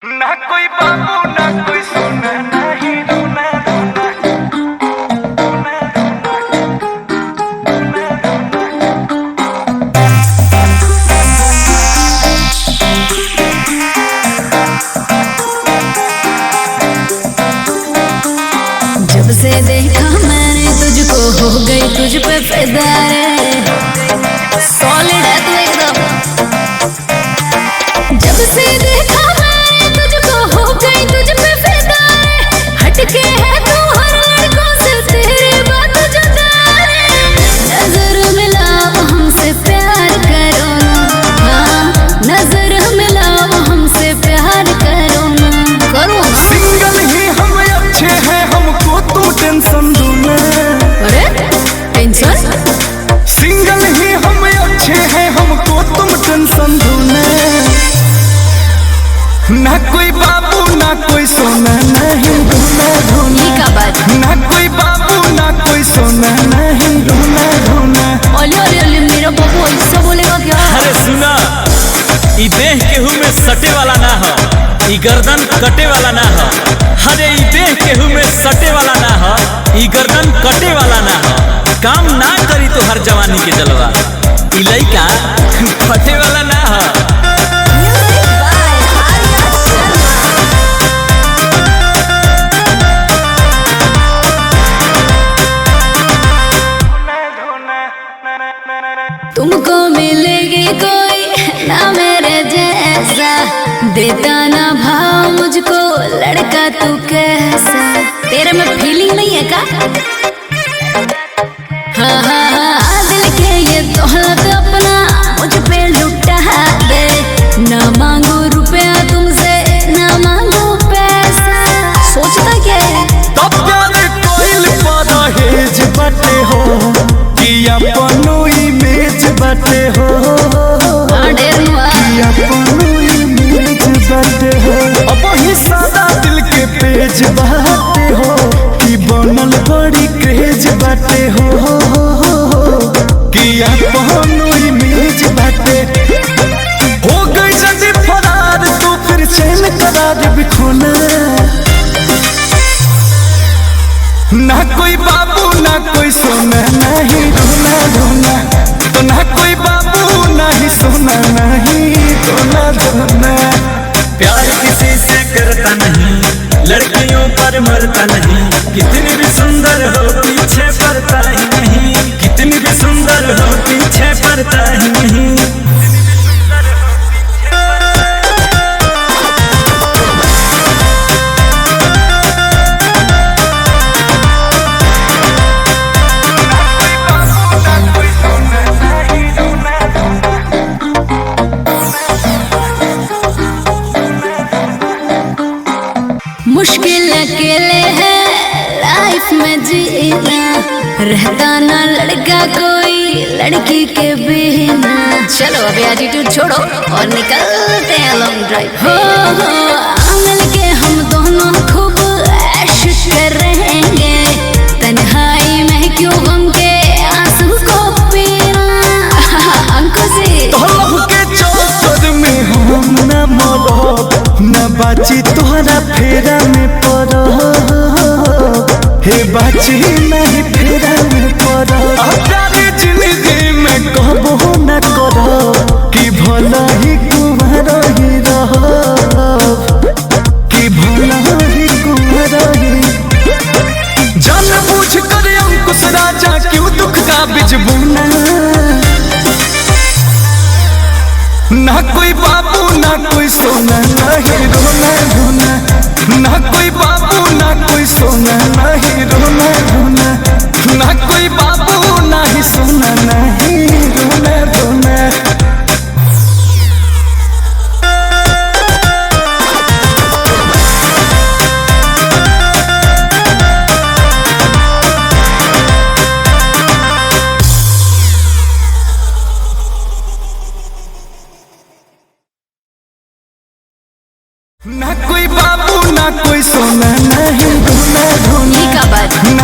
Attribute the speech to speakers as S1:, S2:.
S1: ना कोई बाबू ना कोई सोना नहीं रोना रोना रोना
S2: जब से देखा मैंने तुझको हो गई तुझ पे फिदा रे। सॉलिड है तू एकदम। जब से देखा मैंने तुझको हो गई तुझ पे फिदा रे। हटके है तू हर लड़कों से तेरी बात जुदा रे। नजर मिलाओ हमसे प्यार करो ना। हाँ नजर मिलाओ हमसे प्यार करो ना। करो ना।
S1: सिंगल ही हम अच्छे हैं हमको तू टेंशन दो ना।
S2: अरे टेंशन?
S1: सिंगल ही हम अच्छे हैं हमको तुम टेंशन दो ना। ना कोई बाबू ना कोई सोना नहीं रोना रोना।
S2: का बात
S1: ना कोई बाबू ना कोई सोना नहीं रोना रोना।
S2: ओले ओले ओले मेरा बाबू ऐसा बोलेगा क्या?
S3: अरे सुना, ई देह केहू में सटे वाला ना हो, ई गर्दन कटे वाला ना हो। अरे ई देह केहू में सटे वाला ना हो, ई गर्दन कटे वाला ना हो। काम ना करी तो हर जवानी के जलवा, ई लइका फटे वाला ना हो।
S2: तुमको मिलेगी कोई ना मेरे जैसा, देता ना भाव मुझको लड़का तू कैसा। तेरे में फीलिंग नहीं है का? हाँ हाँ हाँ दिल के ये दौलत अपना मुझ पे लुटा दे। ना मांगू रुपया तुमसे ना मांगू पैसा। सोचता क्या है?
S1: तब प्यार कोइल परहेज बाटे हो कि अपनो इमेज बाटे हो।
S2: ढेर हुआ।
S1: कि अपनो इमेज बाटे हो। अब ही सादा दिल के पेज बाटे हो कि बनल बड़ी क्रेज बाटे हो। कि अपनो इमेज बाटे हो गई जल्दी फरार तो फिर चैन करार बिखोना। ना कोई बाबू ना कोई सोना नहीं रोना रोना। तो ना कोई बाबू ना ही सोना नहीं रोना रोना।
S3: प्यार किसी से करता नहीं, लड़कियों पर मरता नहीं। कितनी भी सुंदर हो पीछे पड़ता ही नहीं, कितनी भी सुंदर हो पीछे पड़ता ही नहीं।
S2: मुश्किल अकेले है लाइफ में जीना, रहता ना लड़का कोई लड़की के बिना। चलो अभी एटीट्यूड छोड़ो और निकलते हैं लॉन्ग ड्राइव। हो मिल के हम दोनों खूब ऐश करेंगे। तन्हाई में क्यों गम के आंसू को पीना। अंकों से
S1: तोहर के चौकर में हम न मरो न बाची तोहरा फेरा में पड़ो। हे बाची नहीं फेरा में पड़ो। प्यारी जिंदगी में कहबो न करो कि भला ही कुमार ही रहो। कि भला ही कुमार ही जान बूझ कर अंकुश राजा क्यों दुख का बीज बोना। ना कोई बाबू ना कोई सोना नहीं रोना रोना। ना कोई बाबू ना कोई सोना नहीं रोना रोना। ना कोई बाबू ना ही सोना नहीं रोना रोना। ना कोई बाबू ना कोई सोना नहीं रोना रोना।
S2: का बात
S1: ना